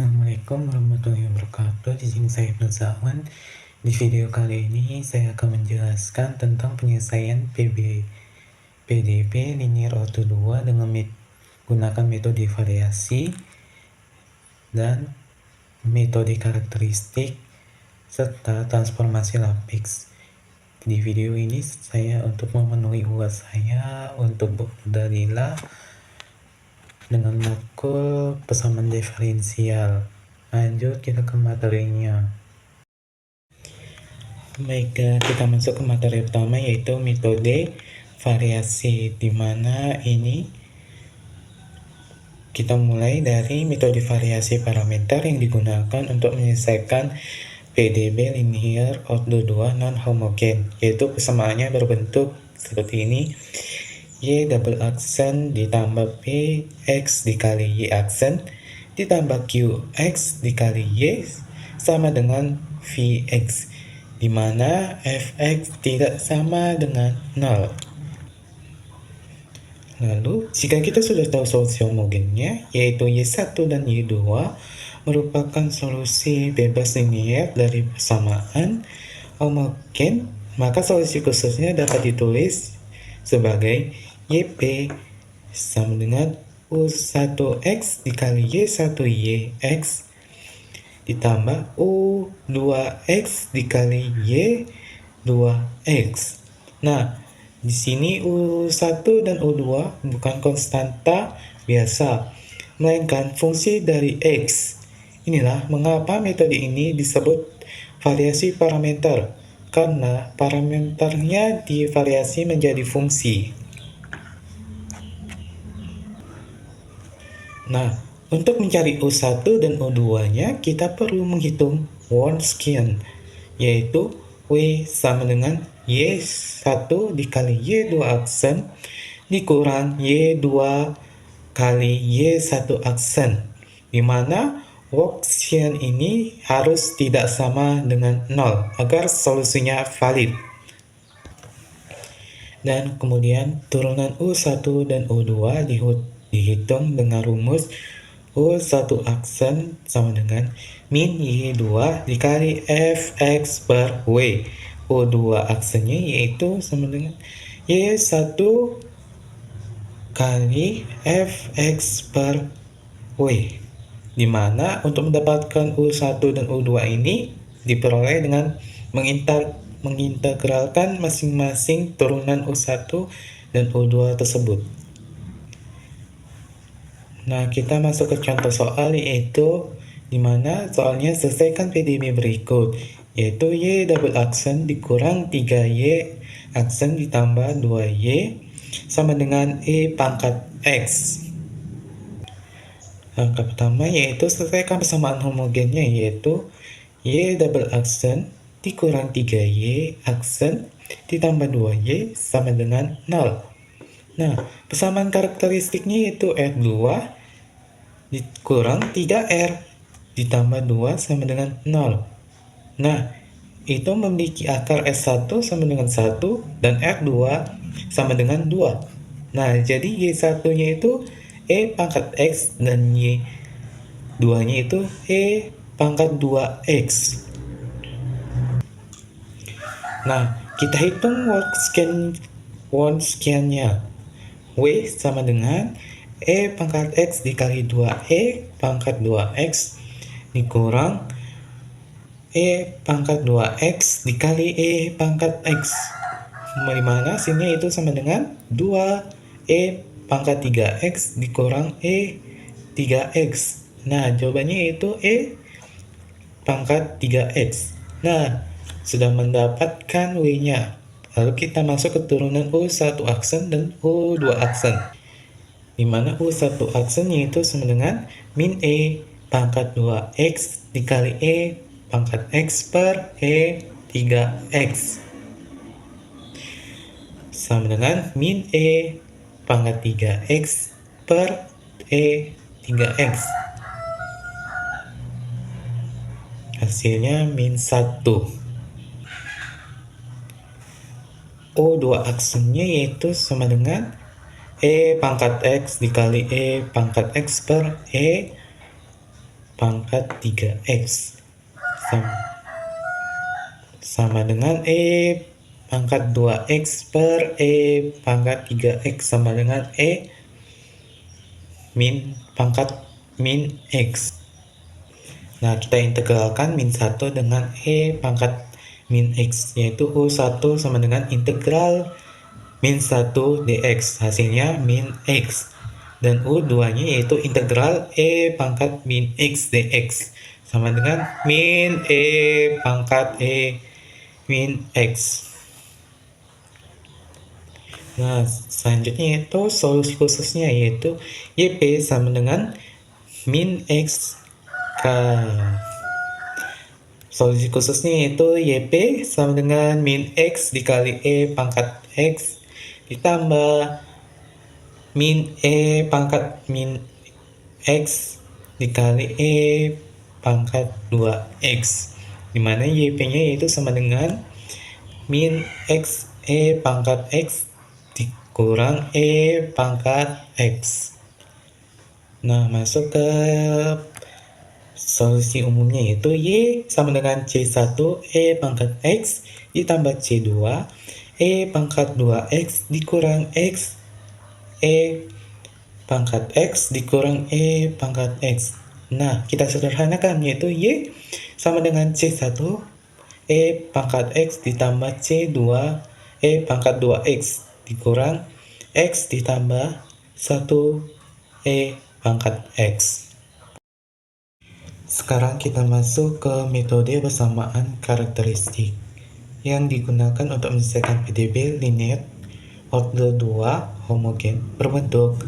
Assalamualaikum warahmatullahi wabarakatuh. Di sini saya Ibnu Zahwan. Di video kali ini saya akan menjelaskan tentang penyelesaian PDB linear order 2 dengan menggunakan metode variasi dan metode karakteristik serta transformasi Lapix. Di video ini saya untuk memenuhi uas saya untuk berdalillah dengan matkul persamaan diferensial. Lanjut kita ke materinya. Baik, kita masuk ke materi pertama, yaitu metode variasi, di mana ini kita mulai dari metode variasi parameter yang digunakan untuk menyelesaikan PDB linear order 2 non-homogen, yaitu persamaannya berbentuk seperti ini: Y double aksen ditambah P X dikali Y aksen ditambah Q X dikali Y sama dengan Vx, di mana Fx tidak sama dengan 0. Lalu, jika kita sudah tahu solusi homogennya, yaitu Y1 dan Y2 merupakan solusi bebas linear dari persamaan homogen, maka solusi khususnya dapat ditulis sebagai YP sama dengan U1X dikali Y1YX ditambah U2X dikali Y2X. Nah, di sini U1 dan U2 bukan konstanta biasa, melainkan fungsi dari X. Inilah mengapa metode ini disebut variasi parameter, karena parameternya divariasi menjadi fungsi. Nah, untuk mencari U1 dan U2-nya, kita perlu menghitung Wronskian, yaitu W sama dengan Y1 dikali Y2 aksen dikurang Y2 kali Y1 aksen, di mana Wronskian ini harus tidak sama dengan 0 agar solusinya valid. Dan kemudian turunan U1 dan U2 dihitung dengan rumus U1 aksen sama dengan min Y2 dikali Fx per W. U2 aksennya yaitu sama dengan Y1 kali Fx per W, di mana untuk mendapatkan U1 dan U2 ini diperoleh dengan mengintegralkan masing-masing turunan U1 dan U2 tersebut. Nah, kita masuk ke contoh soal, yaitu dimana soalnya selesaikan PDB berikut, yaitu Y double aksen dikurang 3Y aksen ditambah 2Y sama dengan E pangkat X. Langkah pertama yaitu selesaikan persamaan homogennya, yaitu Y double aksen dikurang 3Y aksen ditambah 2Y sama dengan 0. Nah, persamaan karakteristiknya yaitu R2 dikurang 3R ditambah 2 sama dengan 0. Nah, itu memiliki akar S1 sama dengan 1 dan R2 sama dengan 2. Nah, jadi Y1-nya itu E pangkat X dan Y2-nya itu E pangkat 2X. Nah, kita hitung Wronskian-nya. W sama dengan E pangkat X dikali 2E pangkat 2X dikurang E pangkat 2X dikali E pangkat X, dimana sini itu sama dengan 2E pangkat 3X dikurang E 3X. Nah, jawabannya itu E pangkat 3X. Nah, sudah mendapatkan W-nya. Lalu kita masuk ke turunan U1 aksen dan U2 aksen, di mana U1 aksennya itu sama dengan min E pangkat 2X dikali E pangkat X per E 3X sama dengan min E pangkat 3X per E 3X. Hasilnya min 1. O2 aksennya yaitu sama dengan E pangkat X dikali E pangkat X per E pangkat 3x sama dengan pangkat 2x per pangkat 3x sama dengan pangkat min x. Nah, kita integralkan min 1 dengan pangkat min x, yaitu U1 sama dengan integral min 1 dx, hasilnya min x. Dan U2-nya yaitu integral pangkat min x dx, sama dengan min pangkat min x. Nah, selanjutnya itu solusi khususnya, yaitu YP sama dengan min x K. Solusi khususnya yaitu YP sama dengan min x dikali pangkat x ditambah min pangkat min x dikali pangkat 2x, dimana YP-nya yaitu sama dengan min x pangkat x dikurang pangkat x. Nah, masuk ke solusi umumnya, yaitu Y sama dengan C1 pangkat x ditambah C2 pangkat 2x dikurang x pangkat x dikurang pangkat x. Nah, kita sederhanakan, yaitu Y sama dengan C1 pangkat x ditambah C2 pangkat 2x dikurang x ditambah 1 pangkat x. Sekarang kita masuk ke metode persamaan karakteristik yang digunakan untuk menyelesaikan PDB linear order 2 homogen berbentuk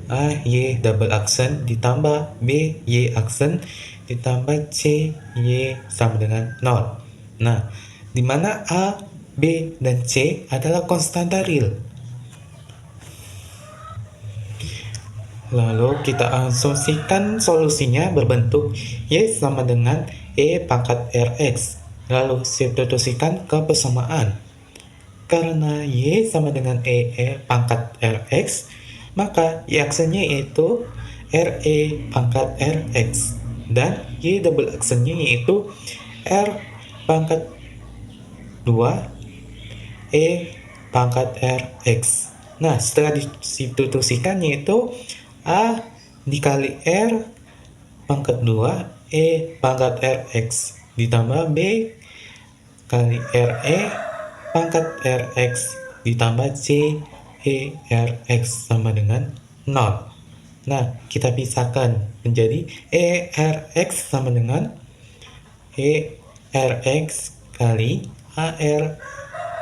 A Y double aksen ditambah B Y aksen ditambah C Y sama dengan 0. Nah, di mana A, B, dan C adalah konstanta real. Lalu kita asumsikan solusinya berbentuk Y sama dengan pangkat Rx. Lalu substitusikan ke persamaan. Karena Y sama dengan pangkat Rx, maka Y aksennya yaitu RE pangkat Rx. Dan Y double aksennya yaitu R pangkat 2 pangkat Rx. Nah, setelah disubstitusikan yaitu A dikali R pangkat 2 pangkat Rx ditambah B kali RE pangkat Rx ditambah C Rx sama dengan 0. Nah, kita pisahkan menjadi Rx sama dengan Rx kali AR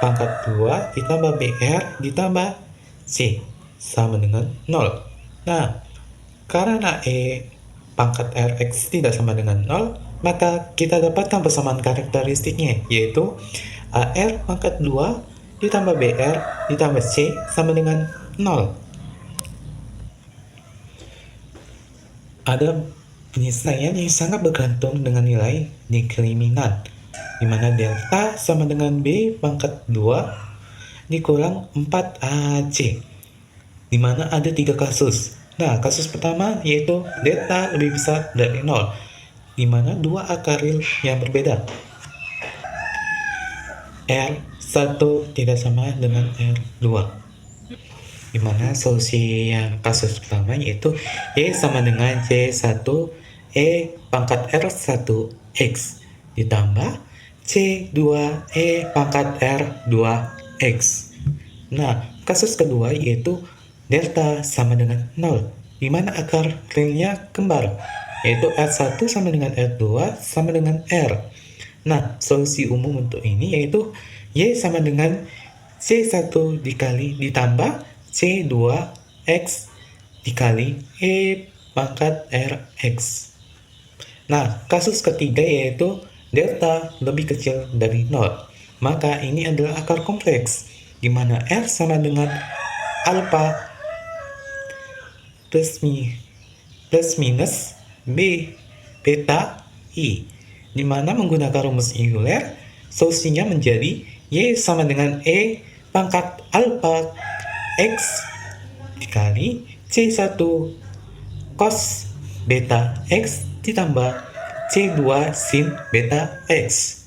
pangkat 2 ditambah BR ditambah C sama dengan 0. Nah, karena pangkat Rx tidak sama dengan 0, maka kita dapatkan persamaan karakteristiknya, yaitu AR pangkat 2 ditambah BR ditambah C sama dengan 0. Ada penyesuaian yang sangat bergantung dengan nilai diskriminan, di mana delta sama dengan B pangkat 2 dikurang 4AC, di mana ada 3 kasus. Nah, kasus pertama yaitu delta lebih besar dari 0, di mana 2 akar real yang berbeda. R1 tidak sama dengan R2, di mana solusi yang kasus pertama yaitu Y sama dengan C1 pangkat R1X ditambah C2 pangkat R2X. Nah, kasus kedua yaitu delta sama dengan 0, di mana akar realnya kembar, yaitu R1 sama dengan R2 sama dengan R. Nah, solusi umum untuk ini yaitu Y sama dengan C1 dikali ditambah C2X dikali pangkat Rx. Nah, kasus ketiga yaitu delta lebih kecil dari 0. Maka ini adalah akar kompleks, di mana R sama dengan alpha plus minus B beta I, di mana menggunakan rumus Euler, solusinya menjadi Y sama dengan pangkat alpha X dikali C1 cos beta X ditambah C2 sin beta X.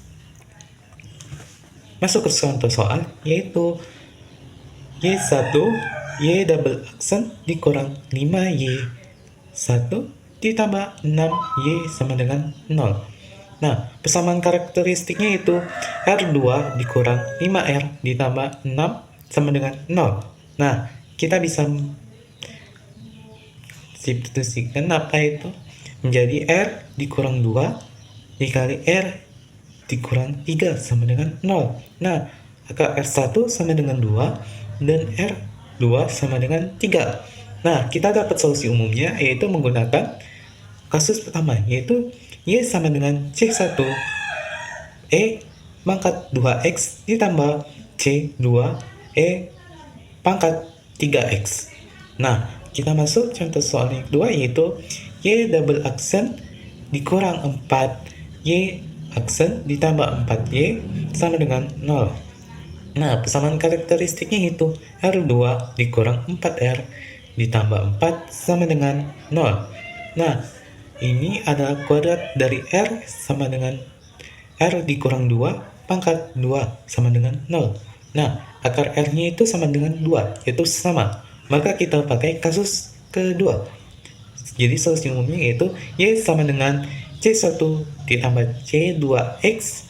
Masuk ke contoh soal, yaitu Y1 Y double aksen dikurang 5Y1 ditambah 6Y sama dengan 0. Nah, persamaan karakteristiknya itu R2 dikurang 5R ditambah 6 sama dengan 0. Nah, kita bisa substitusikan apa itu? Menjadi R dikurang 2 dikali R dikurang 3 sama dengan 0. Nah, akar R1 sama dengan 2 dan R2 sama dengan 3. Nah, kita dapat solusi umumnya yaitu menggunakan kasus pertama, yaitu Y sama dengan C1 E pangkat 2X ditambah C2 E pangkat 3X. Nah, kita masuk contoh soal yang kedua, yaitu Y double aksen dikurang 4Y aksen ditambah 4Y sama dengan 0. Nah, persamaan karakteristiknya itu R2 dikurang 4R ditambah 4 sama dengan 0. Nah, ini adalah kuadrat dari R sama dengan R dikurang 2 pangkat 2 sama dengan 0. Nah, akar R-nya itu sama dengan 2, yaitu sama. Maka kita pakai kasus kedua. Jadi solusi umumnya yaitu Y sama dengan C1 ditambah C2X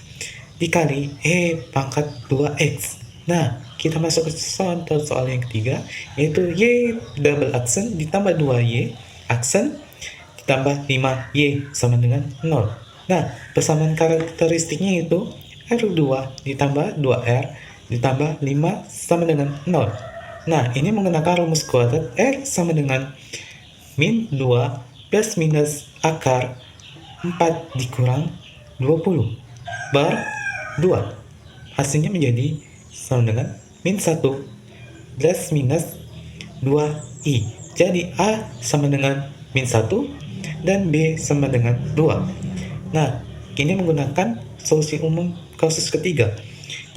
dikali E pangkat 2X. Nah, kita masuk ke soal yang ketiga, yaitu Y double aksen ditambah 2Y aksen ditambah 5Y sama dengan 0. Nah, persamaan karakteristiknya itu R2 ditambah 2R ditambah 5 sama dengan 0. Nah, ini menggunakan rumus kuadrat R sama dengan min 2 plus minus akar 4 dikurang 20 bar 2. Hasilnya menjadi sama dengan min 1 plus minus 2i. Jadi A sama dengan min 1 dan B sama dengan 2. Nah, ini menggunakan solusi umum kasus ketiga.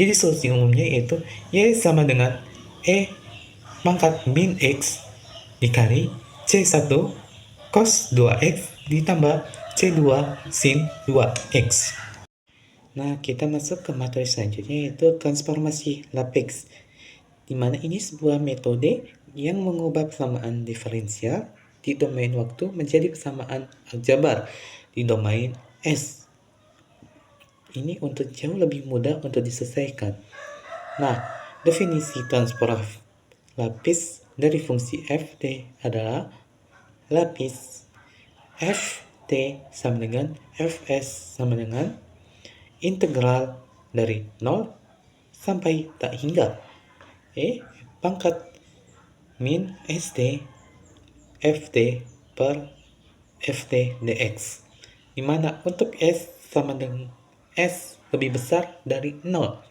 Jadi solusi umumnya yaitu Y sama dengan E pangkat min X dikali C1 cos 2X ditambah C2 sin 2X. Nah, kita masuk ke materi selanjutnya, yaitu transformasi Laplace, di mana ini sebuah metode yang mengubah persamaan diferensial di domain waktu menjadi persamaan aljabar di domain S. Ini untuk jauh lebih mudah untuk diselesaikan. Nah, definisi transformasi Laplace dari fungsi ft adalah Laplace ft sama dengan fs sama dengan integral dari 0 sampai tak hingga E pangkat min st ft per ft dx, dimana untuk s sama dengan s lebih besar dari 0.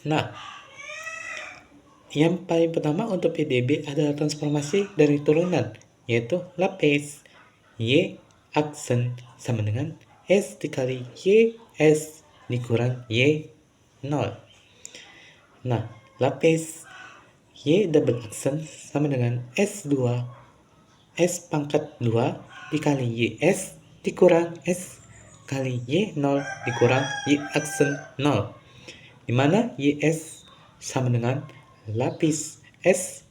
Nah, yang paling pertama untuk PDB adalah transformasi dari turunan, yaitu Laplace Y aksen sama dengan S dikali Y S dikurang Y 0. Nah, Laplace Y double aksen sama dengan S2 S pangkat 2 dikali Y S dikurang S kali Y 0 dikurang Y aksen 0, dimana Y S sama dengan lapis S,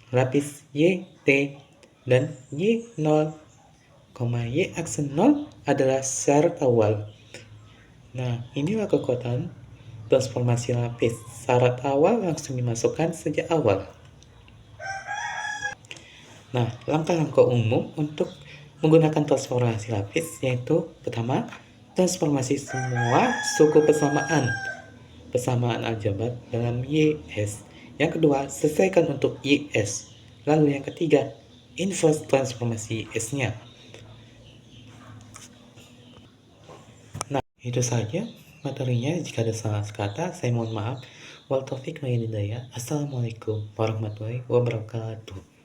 lapis Y, T, dan Y0, Y aksen 0 adalah syarat awal. Nah, inilah kekuatan transformasi lapis. Syarat awal langsung dimasukkan sejak awal. Nah, langkah-langkah umum untuk menggunakan transformasi lapis yaitu pertama, transformasi semua suku persamaan aljabar dalam YS. Yang kedua, selesaikan untuk YS. Lalu yang ketiga, inverse transformasi S-nya. Nah, itu saja materinya. Jika ada salah kata, saya mohon maaf. Wal taufiq wal hidayah. Assalamualaikum warahmatullahi wabarakatuh.